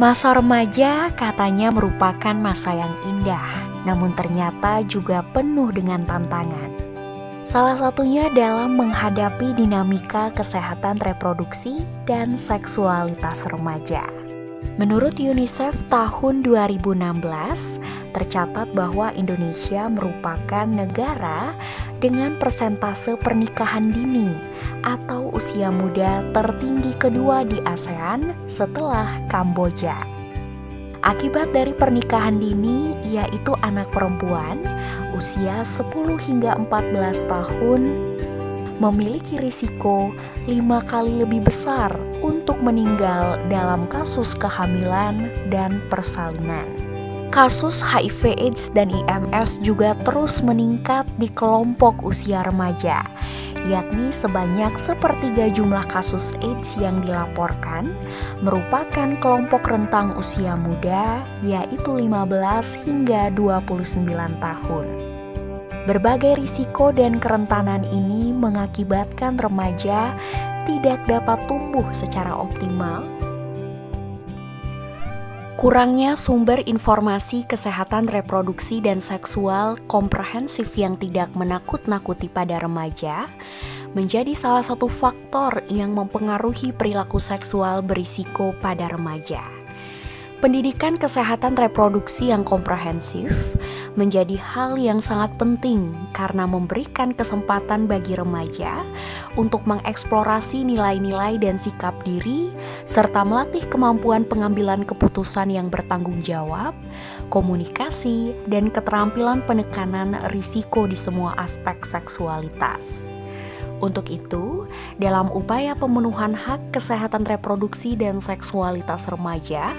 Masa remaja katanya merupakan masa yang indah, namun ternyata juga penuh dengan tantangan. Salah satunya dalam menghadapi dinamika kesehatan reproduksi dan seksualitas remaja. Menurut UNICEF tahun 2016, tercatat bahwa Indonesia merupakan negara dengan persentase pernikahan dini atau usia muda tertinggi kedua di ASEAN setelah Kamboja. Akibat dari pernikahan dini, yaitu anak perempuan usia 10 hingga 14 tahun memiliki risiko 5 kali lebih besar untuk meninggal dalam kasus kehamilan dan persalinan. Kasus HIV/AIDS dan IMS juga terus meningkat di kelompok usia remaja, yakni sebanyak sepertiga jumlah kasus AIDS yang dilaporkan merupakan kelompok rentang usia muda, yaitu 15 hingga 29 tahun. Berbagai risiko dan kerentanan ini mengakibatkan remaja tidak dapat tumbuh secara optimal. Kurangnya sumber informasi kesehatan reproduksi dan seksual komprehensif yang tidak menakut-nakuti pada remaja menjadi salah satu faktor yang mempengaruhi perilaku seksual berisiko pada remaja. Pendidikan kesehatan reproduksi yang komprehensif menjadi hal yang sangat penting karena memberikan kesempatan bagi remaja untuk mengeksplorasi nilai-nilai dan sikap diri, serta melatih kemampuan pengambilan keputusan yang bertanggung jawab, komunikasi, dan keterampilan penekanan risiko di semua aspek seksualitas. Untuk itu, dalam upaya pemenuhan hak kesehatan reproduksi dan seksualitas remaja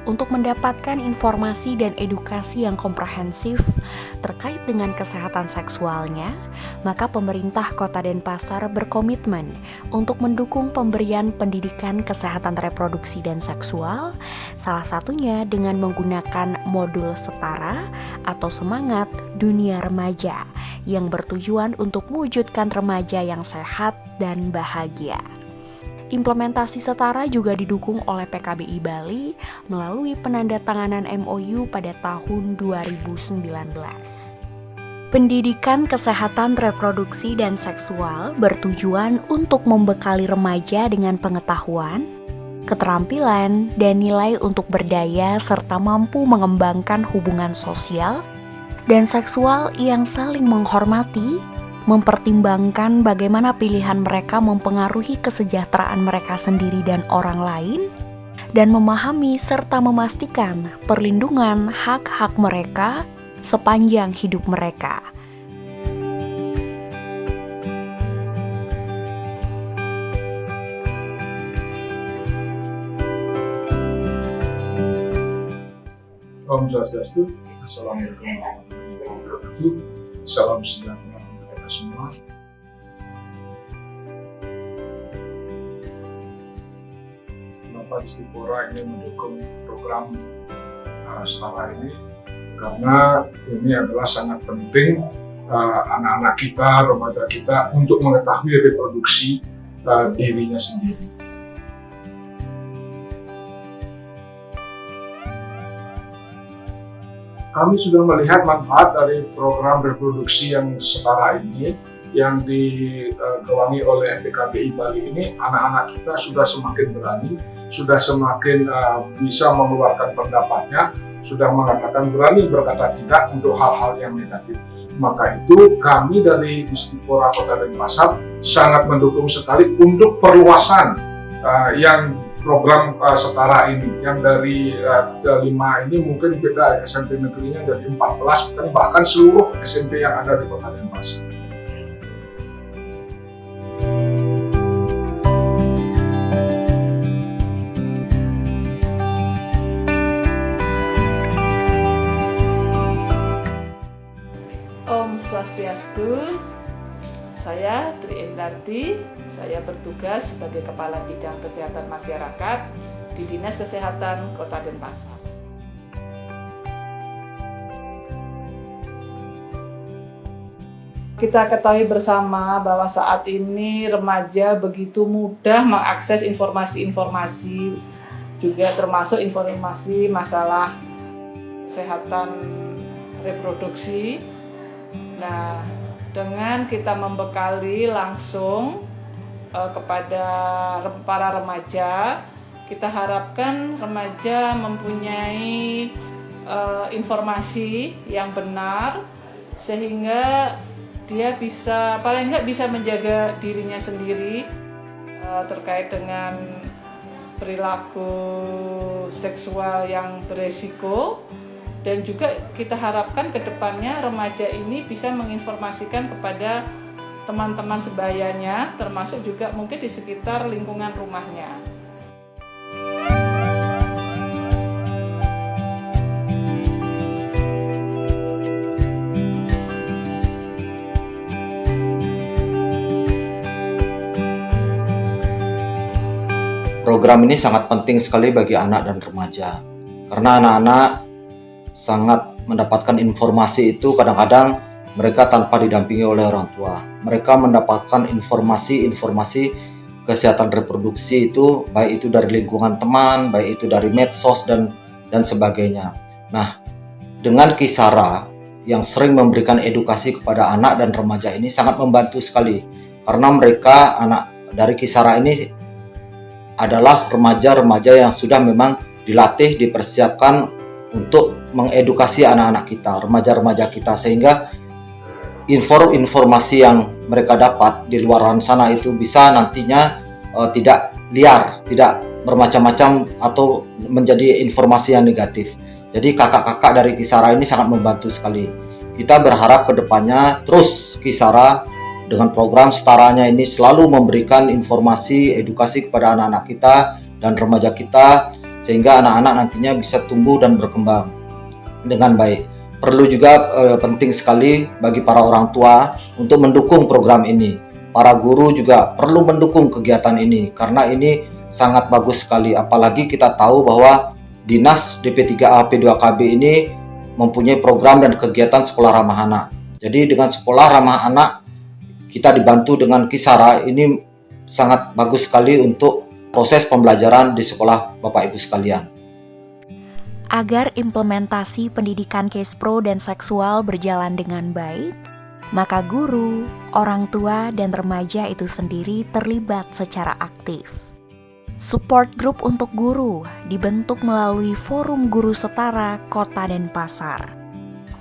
untuk mendapatkan informasi dan edukasi yang komprehensif terkait dengan kesehatan seksualnya, maka pemerintah Kota Denpasar berkomitmen untuk mendukung pemberian pendidikan kesehatan reproduksi dan seksual, salah satunya dengan menggunakan modul setara atau semangat dunia remaja yang bertujuan untuk mewujudkan remaja yang sehat dan bahagia. Implementasi setara juga didukung oleh PKBI Bali melalui penandatanganan MOU pada tahun 2019. Pendidikan kesehatan reproduksi dan seksual bertujuan untuk membekali remaja dengan pengetahuan, keterampilan, dan nilai untuk berdaya serta mampu mengembangkan hubungan sosial dan seksual yang saling menghormati, mempertimbangkan bagaimana pilihan mereka mempengaruhi kesejahteraan mereka sendiri dan orang lain, dan memahami serta memastikan perlindungan hak-hak mereka sepanjang hidup mereka. Om Swastiastu, Assalamualaikum warahmatullahi wabarakatuh. Salam sejahtera untuk kita semua. Kenapa Istipora ini mendukung program setara ini? Karena ini adalah sangat penting anak-anak kita, remaja kita untuk mengetahui reproduksi dirinya sendiri. Kami sudah melihat manfaat dari program reproduksi yang setara ini yang digawangi oleh PKBI Bali ini. Anak-anak kita sudah semakin berani, sudah semakin bisa mengeluarkan pendapatnya, sudah mengatakan berani berkata tidak untuk hal-hal yang negatif. Maka itu kami dari Istipora Kota Denpasar sangat mendukung sekali untuk perluasan yang program setara ini, yang dari 5 ini mungkin kita SMP negerinya dari 14, dan bahkan seluruh SMP yang ada di Kota Denpasar. Om Swastiastu, saya Tri Endarti, saya bertugas sebagai Kepala Bidang Kesehatan Masyarakat di Dinas Kesehatan Kota Denpasar. Kita ketahui bersama bahwa saat ini remaja begitu mudah mengakses informasi-informasi juga termasuk informasi masalah kesehatan reproduksi. Nah, dengan kita membekali langsung kepada para remaja, kita harapkan remaja mempunyai informasi yang benar sehingga dia bisa, paling nggak bisa menjaga dirinya sendiri terkait dengan perilaku seksual yang beresiko. Dan juga kita harapkan ke depannya remaja ini bisa menginformasikan kepada teman-teman sebayanya, termasuk juga mungkin di sekitar lingkungan rumahnya. Program ini sangat penting sekali bagi anak dan remaja, karena anak-anak sangat mendapatkan informasi itu kadang-kadang mereka tanpa didampingi oleh orang tua. Mereka mendapatkan informasi kesehatan reproduksi itu, baik itu dari lingkungan teman, baik itu dari medsos dan sebagainya. Nah, dengan Kisara yang sering memberikan edukasi kepada anak dan remaja ini sangat membantu sekali, karena mereka, anak dari Kisara ini adalah remaja-remaja yang sudah memang dilatih, dipersiapkan untuk mengedukasi anak-anak kita, remaja-remaja kita, sehingga informasi yang mereka dapat di luar sana itu bisa nantinya tidak liar, tidak bermacam-macam atau menjadi informasi yang negatif. Jadi kakak-kakak dari Kisara ini sangat membantu sekali. Kita berharap kedepannya terus Kisara dengan program setaranya ini selalu memberikan informasi, edukasi kepada anak-anak kita dan remaja kita, sehingga anak-anak nantinya bisa tumbuh dan berkembang dengan baik. Perlu juga penting sekali bagi para orang tua untuk mendukung program ini. Para guru juga perlu mendukung kegiatan ini, karena ini sangat bagus sekali. Apalagi kita tahu bahwa Dinas DP3A P2KB ini mempunyai program dan kegiatan sekolah ramah anak. Jadi dengan sekolah ramah anak, kita dibantu dengan Kisara, ini sangat bagus sekali untuk proses pembelajaran di sekolah Bapak Ibu sekalian. Agar implementasi pendidikan Kespro dan seksual berjalan dengan baik, maka guru, orang tua, dan remaja itu sendiri terlibat secara aktif. Support group untuk guru dibentuk melalui forum guru setara kota dan pasar.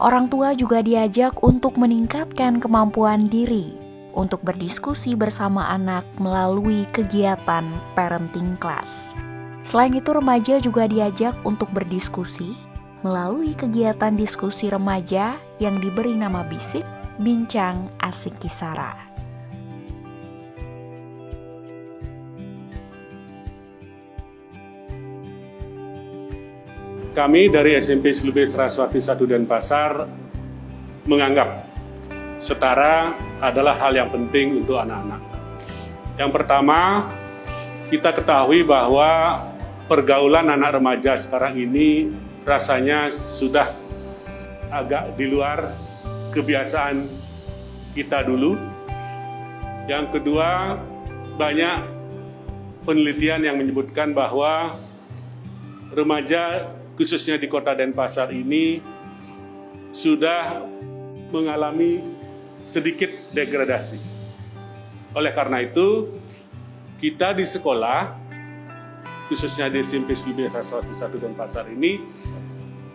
Orang tua juga diajak untuk meningkatkan kemampuan diri untuk berdiskusi bersama anak melalui kegiatan parenting class. Selain itu, remaja juga diajak untuk berdiskusi melalui kegiatan diskusi remaja yang diberi nama BISIK, Bincang Asik Kisara. Kami dari SMP Slube Saraswati 1 Denpasar menganggap setara adalah hal yang penting untuk anak-anak. Yang pertama, kita ketahui bahwa pergaulan anak remaja sekarang ini rasanya sudah agak di luar kebiasaan kita dulu. Yang kedua, banyak penelitian yang menyebutkan bahwa remaja khususnya di Kota Denpasar ini sudah mengalami sedikit degradasi. Oleh karena itu, kita di sekolah, khususnya di SMP Slube Saraswati 1 Denpasar ini,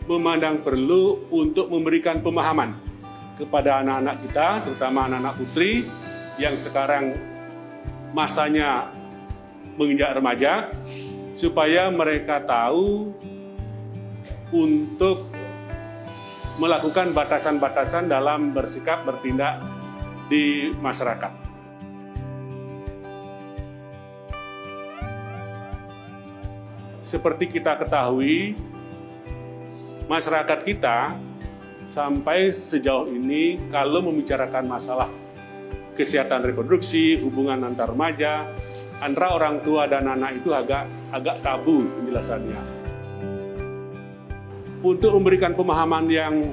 memandang perlu untuk memberikan pemahaman kepada anak-anak kita, terutama anak-anak putri yang sekarang masanya menginjak remaja, supaya mereka tahu untuk melakukan batasan-batasan dalam bersikap, bertindak di masyarakat. Seperti kita ketahui, masyarakat kita sampai sejauh ini kalau membicarakan masalah kesehatan reproduksi, hubungan antar remaja, antara orang tua dan anak itu agak tabu penjelasannya. Untuk memberikan pemahaman yang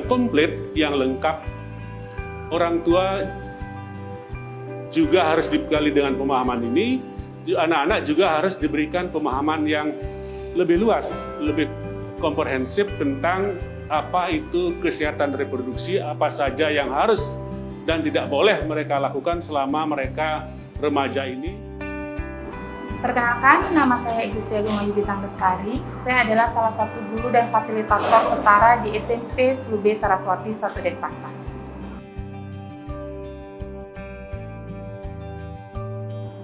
komplit, yang lengkap, orang tua juga harus dibekali dengan pemahaman ini, anak-anak juga harus diberikan pemahaman yang lebih luas, lebih komprehensif tentang apa itu kesehatan reproduksi, apa saja yang harus dan tidak boleh mereka lakukan selama mereka remaja ini. Perkenalkan, nama saya Ibu Setiagung Bintang Bestari. Saya adalah salah satu guru dan fasilitator setara di SMP Slube Saraswati 1 Denpasar.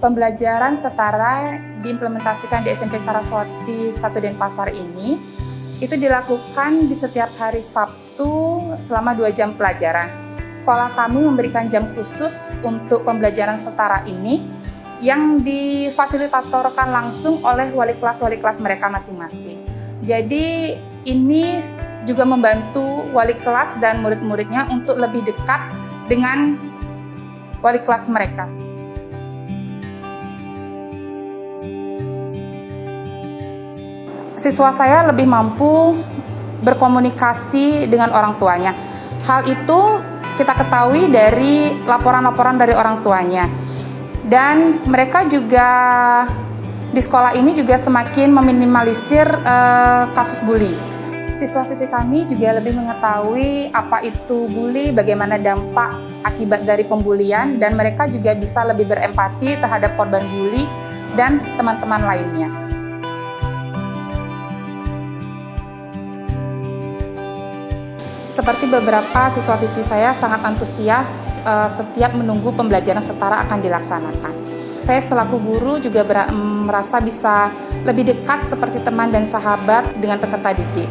Pembelajaran setara diimplementasikan di SMP Saraswati 1 Denpasar ini itu dilakukan di setiap hari Sabtu selama 2 jam pelajaran. Sekolah kami memberikan jam khusus untuk pembelajaran setara ini yang difasilitatorkan langsung oleh wali kelas mereka masing-masing. Jadi ini juga membantu wali kelas dan murid-muridnya untuk lebih dekat dengan wali kelas mereka. Siswa saya lebih mampu berkomunikasi dengan orang tuanya. Hal itu kita ketahui dari laporan-laporan dari orang tuanya. Dan mereka juga di sekolah ini juga semakin meminimalisir kasus bully. Siswa-siswi kami juga lebih mengetahui apa itu bully, bagaimana dampak akibat dari pembulian, dan mereka juga bisa lebih berempati terhadap korban bully dan teman-teman lainnya. Seperti beberapa siswa-siswi saya sangat antusias setiap menunggu pembelajaran setara akan dilaksanakan. Saya selaku guru juga merasa bisa lebih dekat seperti teman dan sahabat dengan peserta didik.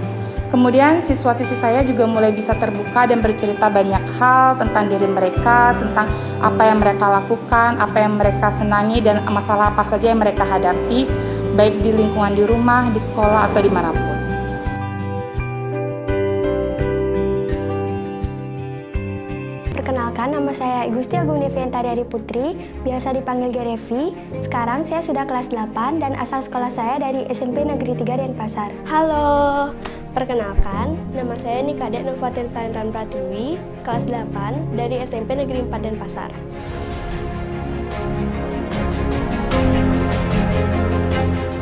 Kemudian siswa-siswi saya juga mulai bisa terbuka dan bercerita banyak hal tentang diri mereka, tentang apa yang mereka lakukan, apa yang mereka senangi, dan masalah apa saja yang mereka hadapi, baik di lingkungan di rumah, di sekolah, atau dimanapun. Perkenalkan, nama saya Igusti Agung Deviantari Adi Putri, biasa dipanggil Gerevi. Sekarang saya sudah kelas 8 dan asal sekolah saya dari SMP Negeri 3 Denpasar. Halo, perkenalkan, nama saya Nikade Novatir Tainran Pratwi, kelas 8 dari SMP Negeri 4 Denpasar.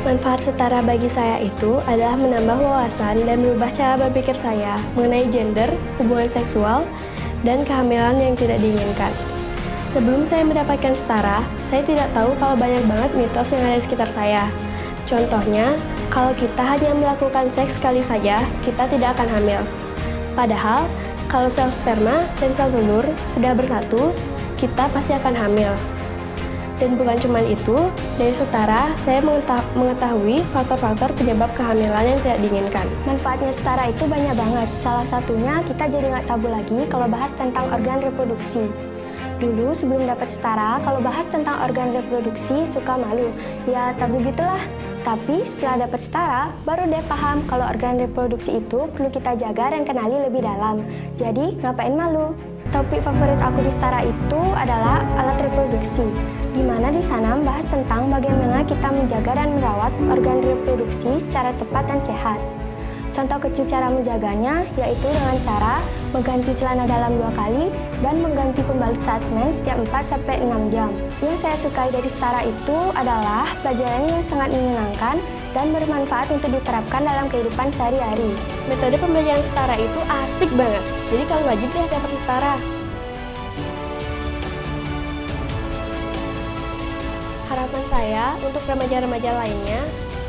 Manfaat setara bagi saya itu adalah menambah wawasan dan merubah cara berpikir saya mengenai gender, hubungan seksual, dan kehamilan yang tidak diinginkan. Sebelum saya mendapatkan setara, saya tidak tahu kalau banyak banget mitos yang ada di sekitar saya. Contohnya, kalau kita hanya melakukan seks sekali saja, kita tidak akan hamil. Padahal, kalau sel sperma dan sel telur sudah bersatu, kita pasti akan hamil. Dan bukan cuma itu, dari setara saya mengetahui faktor-faktor penyebab kehamilan yang tidak diinginkan. Manfaatnya setara itu banyak banget. Salah satunya kita jadi nggak tabu lagi kalau bahas tentang organ reproduksi. Dulu sebelum dapat setara, kalau bahas tentang organ reproduksi suka malu. Ya tabu gitulah. Tapi setelah dapat setara, baru deh paham kalau organ reproduksi itu perlu kita jaga dan kenali lebih dalam. Jadi ngapain malu? Topik favorit aku di setara itu adalah alat reproduksi, di mana di sana membahas tentang bagaimana kita menjaga dan merawat organ reproduksi secara tepat dan sehat. Contoh kecil cara menjaganya yaitu dengan cara mengganti celana dalam 2 kali dan mengganti pembalut saat mens setiap 4-6 jam. Yang saya sukai dari setara itu adalah pelajaran yang sangat menyenangkan dan bermanfaat untuk diterapkan dalam kehidupan sehari-hari. Metode pembelajaran setara itu asik banget, jadi kalian wajib deh dapat setara. Harapan saya untuk remaja-remaja lainnya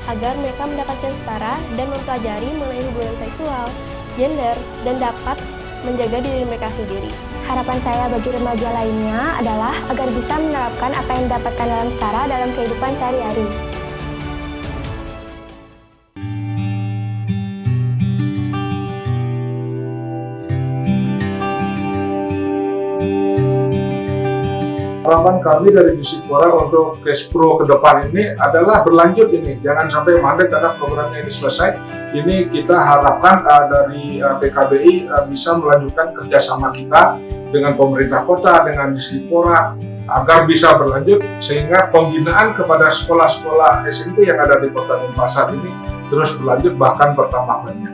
agar mereka mendapatkan setara dan mempelajari mengenai hubungan seksual, gender, dan dapat menjaga diri mereka sendiri. Harapan saya bagi remaja lainnya adalah agar bisa menerapkan apa yang didapatkan dalam setara dalam kehidupan sehari-hari. Harapan kami dari Disipora untuk Kespro ke depan ini adalah berlanjut ini, jangan sampai mandek karena programnya ini selesai. Ini kita harapkan dari PKBI bisa melanjutkan kerjasama kita dengan pemerintah kota, dengan Disipora, agar bisa berlanjut sehingga pembinaan kepada sekolah-sekolah SMP yang ada di Kota Denpasar ini terus berlanjut bahkan bertambah banyak.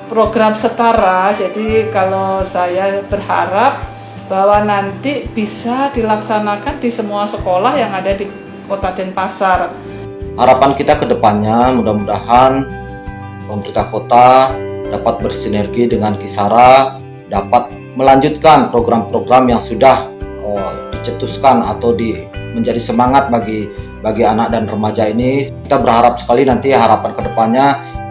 Program setara, jadi kalau saya berharap bahwa nanti bisa dilaksanakan di semua sekolah yang ada di Kota Denpasar. Harapan kita ke depannya mudah-mudahan pemerintah kota dapat bersinergi dengan Kisara, dapat melanjutkan program-program yang sudah dicetuskan atau menjadi semangat bagi anak dan remaja ini. Kita berharap sekali nanti harapan ke depannya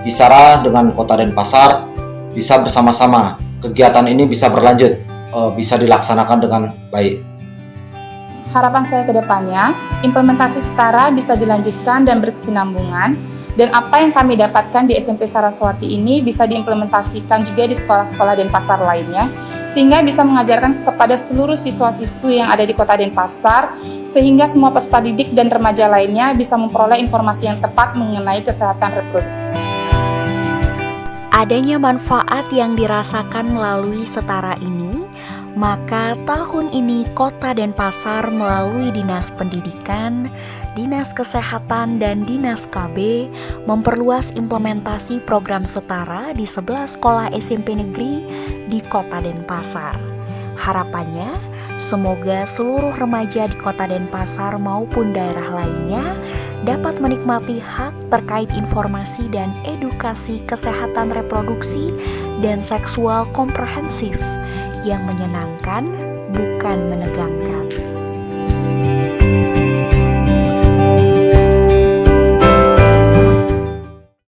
Kisara dengan Kota Denpasar bisa bersama-sama, kegiatan ini bisa berlanjut, bisa dilaksanakan dengan baik. Harapan saya ke depannya, implementasi setara bisa dilanjutkan dan berkesinambungan, dan apa yang kami dapatkan di SMP Saraswati ini bisa diimplementasikan juga di sekolah-sekolah Denpasar lainnya, sehingga bisa mengajarkan kepada seluruh siswa-siswi yang ada di Kota Denpasar, sehingga semua peserta didik dan remaja lainnya bisa memperoleh informasi yang tepat mengenai kesehatan reproduksi. Adanya manfaat yang dirasakan melalui setara ini, maka tahun ini Kota Denpasar melalui Dinas Pendidikan, Dinas Kesehatan, dan Dinas KB memperluas implementasi program setara di 11 sekolah SMP negeri di Kota Denpasar. Harapannya, semoga seluruh remaja di Kota Denpasar maupun daerah lainnya dapat menikmati hak terkait informasi dan edukasi kesehatan reproduksi dan seksual komprehensif yang menyenangkan, bukan menegangkan.